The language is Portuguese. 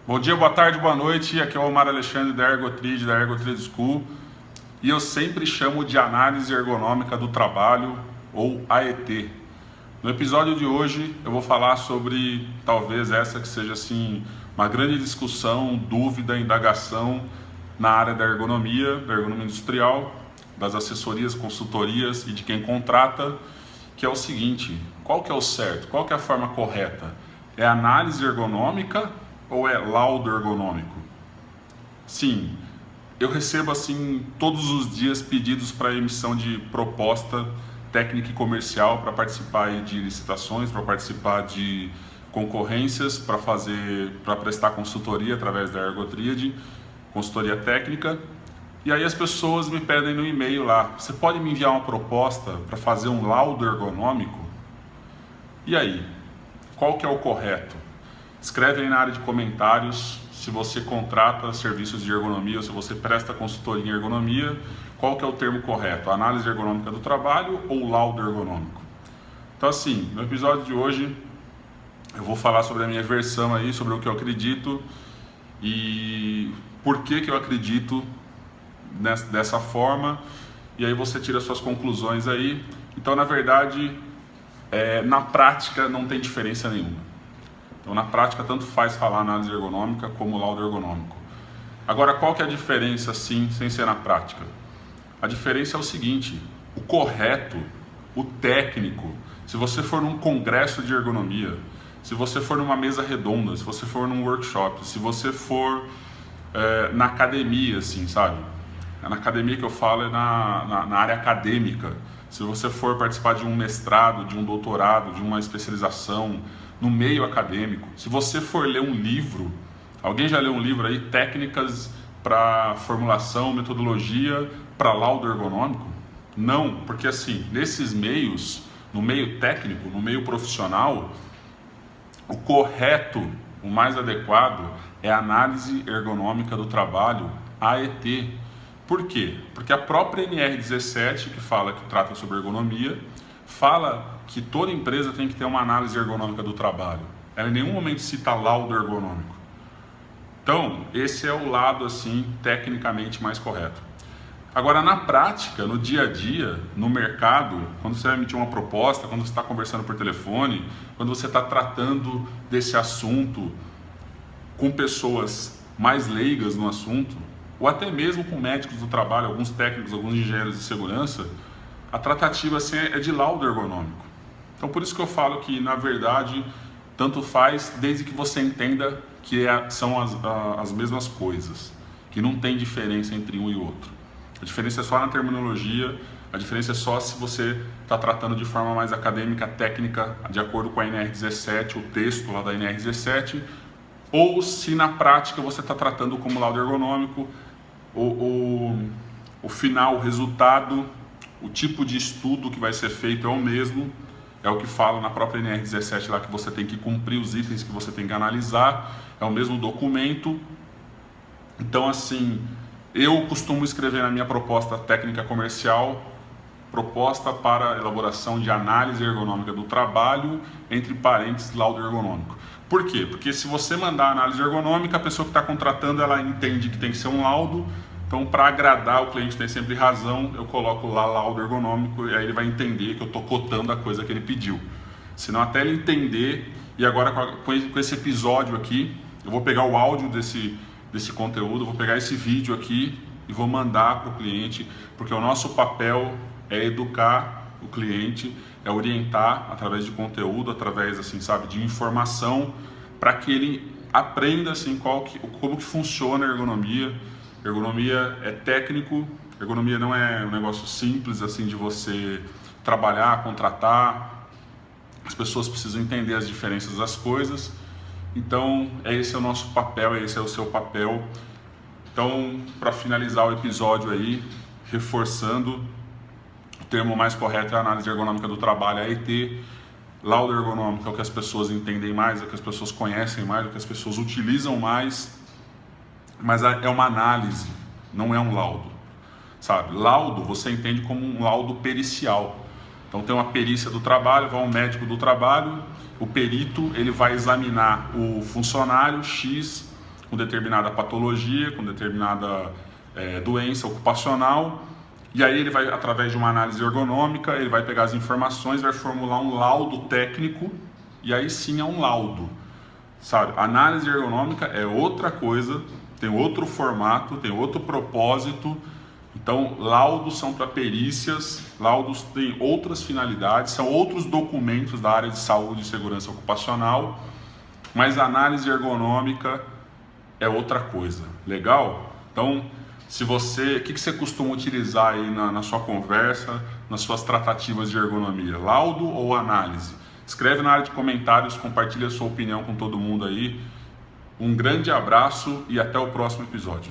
Bom dia, boa tarde, boa noite. Aqui é o Omar Alexandre da Ergotrid, da Ergotrid School. E eu sempre chamo de análise ergonômica do trabalho, ou AET. No episódio de hoje eu vou falar sobre talvez essa que seja assim uma grande discussão, dúvida, indagação na área da ergonomia industrial, das assessorias, consultorias e de quem contrata, que é o seguinte: qual que é o certo? Qual que é a forma correta? É análise ergonômica ou é laudo ergonômico? Sim, eu recebo assim todos os dias pedidos para emissão de proposta técnica e comercial para participar de licitações, para participar de concorrências, para prestar consultoria através da Ergotrid, consultoria técnica. E aí as pessoas me pedem no e-mail lá: você pode me enviar uma proposta para fazer um laudo ergonômico? E aí, qual que é o correto? Escreve aí na área de comentários se você contrata serviços de ergonomia ou se você presta consultoria em ergonomia, qual que é o termo correto? Análise ergonômica do trabalho ou laudo ergonômico? Então assim, no episódio de hoje eu vou falar sobre a minha versão aí, sobre o que eu acredito e por que eu acredito dessa forma, e aí você tira suas conclusões aí. Então na verdade, na prática não tem diferença nenhuma. Então, na prática, tanto faz falar análise ergonômica como laudo ergonômico. Agora, qual que é a diferença, sim, sem ser na prática? A diferença é o seguinte: o correto, o técnico, se você for num congresso de ergonomia, se você for numa mesa redonda, se você for num workshop, se você for na academia, assim, sabe? Na academia que eu falo é na área acadêmica. Se você for participar de um mestrado, de um doutorado, de uma especialização no meio acadêmico, se você for ler um livro, alguém já leu um livro aí, técnicas para formulação, metodologia para laudo ergonômico? Não, porque assim, nesses meios, no meio técnico, no meio profissional, o correto, o mais adequado é a análise ergonômica do trabalho, AET. Por quê? Porque a própria NR17, que fala, que trata sobre ergonomia, fala que toda empresa tem que ter uma análise ergonômica do trabalho. Ela em nenhum momento cita laudo ergonômico. Então, esse é o lado assim tecnicamente mais correto. Agora, na prática, no dia a dia, no mercado, quando você vai emitir uma proposta, quando você está conversando por telefone, quando você está tratando desse assunto com pessoas mais leigas no assunto, ou até mesmo com médicos do trabalho, alguns técnicos, alguns engenheiros de segurança, a tratativa assim, é de laudo ergonômico. Então, por isso que eu falo que, na verdade, tanto faz, desde que você entenda que são as mesmas coisas, que não tem diferença entre um e outro. A diferença é só na terminologia, a diferença é só se você está tratando de forma mais acadêmica, técnica, de acordo com a NR17, o texto lá da NR17, ou se na prática você está tratando como laudo ergonômico, o final, o resultado, o tipo de estudo que vai ser feito é o mesmo, é o que fala na própria NR17 lá, que você tem que cumprir os itens que você tem que analisar, é o mesmo documento. Então assim, eu costumo escrever na minha proposta técnica comercial, proposta para elaboração de análise ergonômica do trabalho, entre parênteses, laudo ergonômico. Por quê? Porque se você mandar análise ergonômica, a pessoa que está contratando, ela entende que tem que ser um laudo. Então, para agradar, o cliente tem sempre razão, eu coloco lá laudo ergonômico e aí ele vai entender que eu estou cotando a coisa que ele pediu. Senão, até ele entender, e agora com esse episódio aqui, eu vou pegar o áudio desse conteúdo, vou pegar esse vídeo aqui e vou mandar para o cliente, porque o nosso papel é educar o cliente, é orientar através de conteúdo, através assim, sabe, de informação, para que ele aprenda assim, como que funciona a ergonomia. Ergonomia é técnico, ergonomia não é um negócio simples assim de você trabalhar, contratar. As pessoas precisam entender as diferenças das coisas. Então, esse é o nosso papel, esse é o seu papel. Então, para finalizar o episódio aí, reforçando, o termo mais correto é a análise ergonômica do trabalho, AET. Laudo ergonômico é o que as pessoas entendem mais, é o que as pessoas conhecem mais, é o que as pessoas utilizam mais. Mas é uma análise, não é um laudo, sabe? Laudo você entende como um laudo pericial. Então tem uma perícia do trabalho, vai um médico do trabalho, o perito ele vai examinar o funcionário X com determinada patologia, com determinada doença ocupacional, e aí ele vai, através de uma análise ergonômica, ele vai pegar as informações, vai formular um laudo técnico, e aí sim é um laudo, sabe? Análise ergonômica é outra coisa, tem outro formato, tem outro propósito. Então, laudos são para perícias, laudos têm outras finalidades, são outros documentos da área de saúde e segurança ocupacional, mas a análise ergonômica é outra coisa. Legal? Então, o que você costuma utilizar aí na sua conversa, nas suas tratativas de ergonomia? Laudo ou análise? Escreve na área de comentários, compartilha a sua opinião com todo mundo aí. Um grande abraço e até o próximo episódio.